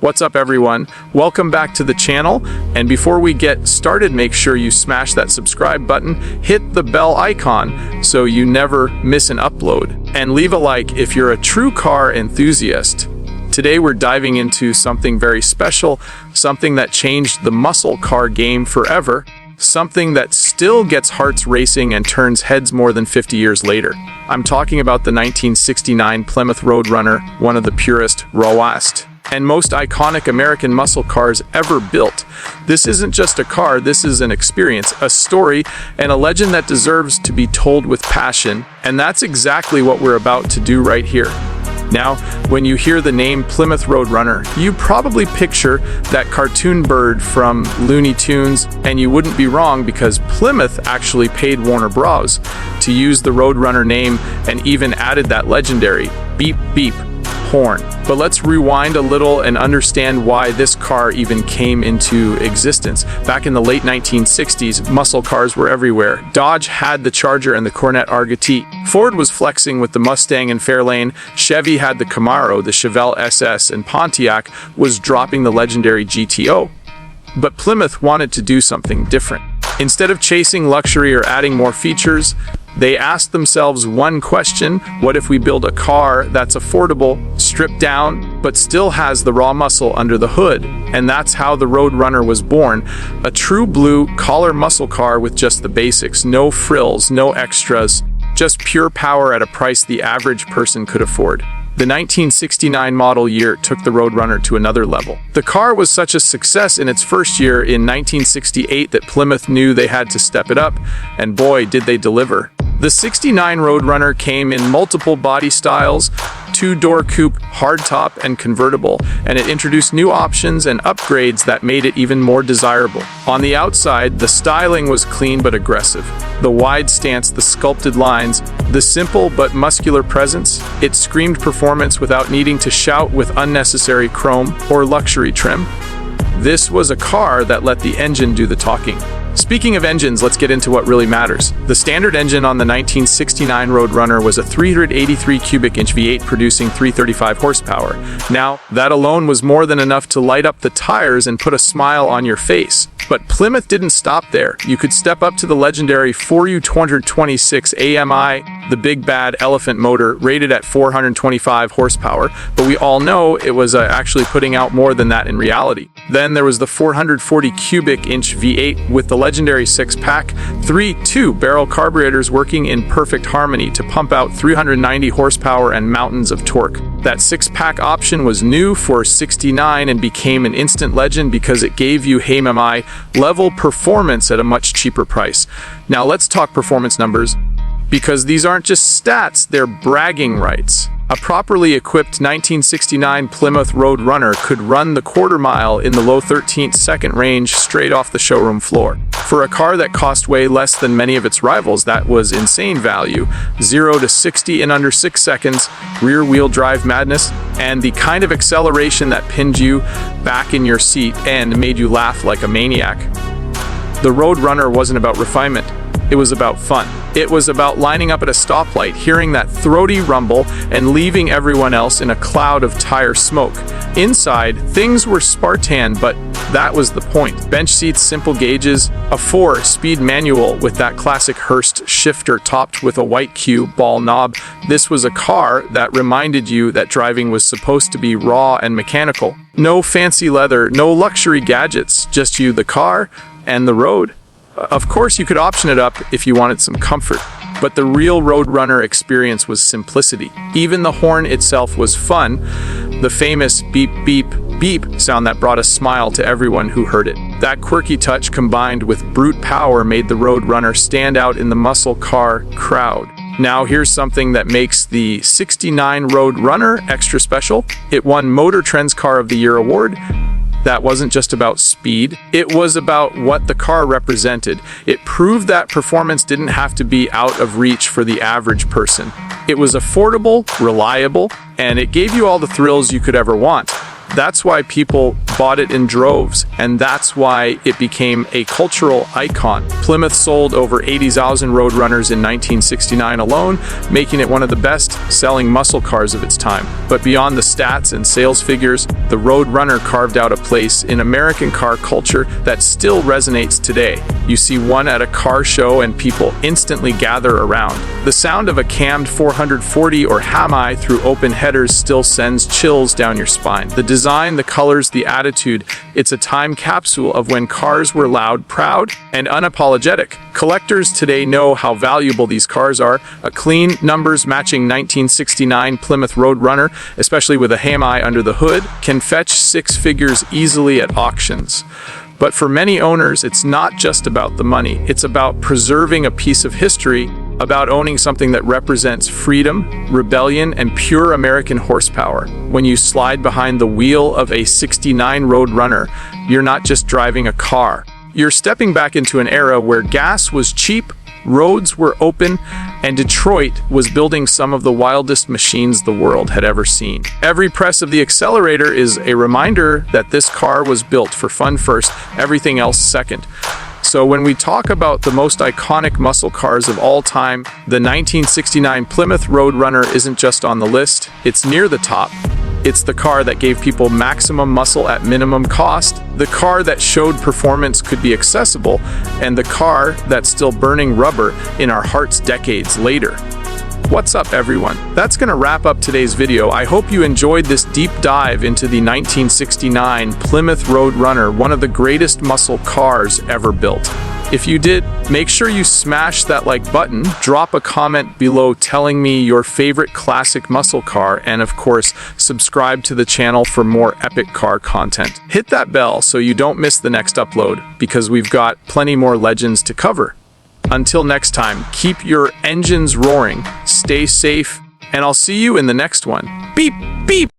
What's up, everyone? Welcome back to the channel, and before we get started, make sure you smash that subscribe button, hit the bell icon so you never miss an upload, and leave a like if you're a true car enthusiast. Today we're diving into something very special, something that changed the muscle car game forever, something that still gets hearts racing and turns heads more than 50 years later. I'm talking about the 1969 Plymouth Road Runner, one of the purest, rawest, and most iconic American muscle cars ever built. This isn't just a car, this is an experience, a story, and a legend that deserves to be told with passion, and that's exactly what we're about to do right here. Now, when you hear the name Plymouth Road Runner, you probably picture that cartoon bird from Looney Tunes, and you wouldn't be wrong because Plymouth actually paid Warner Bros. To use the Road Runner name and even added that legendary beep beep horn. But let's rewind a little and understand why this car even came into existence. Back in the late 1960s, muscle cars were everywhere. Dodge had the Charger and the Corvette Argotite. Ford was flexing with the Mustang and Fairlane. Chevy had the Camaro, the Chevelle SS, and Pontiac was dropping the legendary GTO. But Plymouth wanted to do something different. Instead of chasing luxury or adding more features, they asked themselves one question: what if we build a car that's affordable, stripped down, but still has the raw muscle under the hood? And that's how the Road Runner was born. A true blue collar muscle car with just the basics, no frills, no extras, just pure power at a price the average person could afford. The 1969 model year took the Road Runner to another level. The car was such a success in its first year in 1968 that Plymouth knew they had to step it up, and boy, did they deliver. The 69 Road Runner came in multiple body styles, two-door coupe, hardtop, and convertible, and it introduced new options and upgrades that made it even more desirable. On the outside, the styling was clean but aggressive. The wide stance, the sculpted lines, the simple but muscular presence, it screamed performance without needing to shout with unnecessary chrome or luxury trim. This was a car that let the engine do the talking. Speaking of engines, let's get into what really matters. The standard engine on the 1969 Road Runner was a 383 cubic inch V8 producing 335 horsepower. Now, that alone was more than enough to light up the tires and put a smile on your face. But Plymouth didn't stop there. You could step up to the legendary 4U226 HEMI, the big bad elephant motor rated at 425 horsepower, but we all know it was actually putting out more than that in reality. Then there was the 440 cubic inch V8 with the legendary 6-pack, 3 2-barrel carburetors working in perfect harmony to pump out 390 horsepower and mountains of torque. That 6-pack option was new for '69 and became an instant legend because it gave you HEMI level performance at a much cheaper price. Now let's talk performance numbers, because these aren't just stats, they're bragging rights. A properly equipped 1969 Plymouth Road Runner could run the quarter mile in the low 13th second range straight off the showroom floor. For a car that cost way less than many of its rivals, that was insane value. 0 to 60 in under 6 seconds, rear-wheel drive madness, and the kind of acceleration that pinned you back in your seat and made you laugh like a maniac. The Road Runner wasn't about refinement. It was about fun. It was about lining up at a stoplight, hearing that throaty rumble, and leaving everyone else in a cloud of tire smoke. Inside, things were Spartan, but that was the point. Bench seats, simple gauges, a 4-speed manual with that classic Hurst shifter topped with a white cue ball knob. This was a car that reminded you that driving was supposed to be raw and mechanical. No fancy leather, no luxury gadgets, just you, the car, and the road. Of course, you could option it up if you wanted some comfort, but the real Road Runner experience was simplicity. Even the horn itself was fun, the famous beep, beep, beep sound that brought a smile to everyone who heard it. That quirky touch combined with brute power made the Road Runner stand out in the muscle car crowd. Now here's something that makes the '69 Road Runner extra special. It won Motor Trend's Car of the Year award. That wasn't just about speed, it was about what the car represented. It proved that performance didn't have to be out of reach for the average person. It was affordable, reliable, and it gave you all the thrills you could ever want. That's why people bought it in droves, and that's why it became a cultural icon. Plymouth sold over 80,000 Road Runners in 1969 alone, making it one of the best-selling muscle cars of its time. But beyond the stats and sales figures, the Road Runner carved out a place in American car culture that still resonates today. You see one at a car show and people instantly gather around. The sound of a cammed 440 or HEMI through open headers still sends chills down your spine. The design, the colors, the attitude, it's a time capsule of when cars were loud, proud, and unapologetic. Collectors today know how valuable these cars are. A clean, numbers-matching 1969 Plymouth Road Runner, especially with a HEMI under the hood, can fetch 6 figures easily at auctions. But for many owners, it's not just about the money. It's about preserving a piece of history, about owning something that represents freedom, rebellion, and pure American horsepower. When you slide behind the wheel of a '69 Road Runner, you're not just driving a car. You're stepping back into an era where gas was cheap, roads were open, and Detroit was building some of the wildest machines the world had ever seen. Every press of the accelerator is a reminder that this car was built for fun first, everything else second. So when we talk about the most iconic muscle cars of all time, the 1969 Plymouth Road Runner isn't just on the list, it's near the top. It's the car that gave people maximum muscle at minimum cost, the car that showed performance could be accessible, and the car that's still burning rubber in our hearts decades later. What's up, everyone? That's gonna wrap up today's video. I hope you enjoyed this deep dive into the 1969 Plymouth Road Runner, one of the greatest muscle cars ever built. If you did, make sure you smash that like button, drop a comment below telling me your favorite classic muscle car, and of course, subscribe to the channel for more epic car content. Hit that bell so you don't miss the next upload, because we've got plenty more legends to cover. Until next time, keep your engines roaring, stay safe, and I'll see you in the next one. Beep, beep!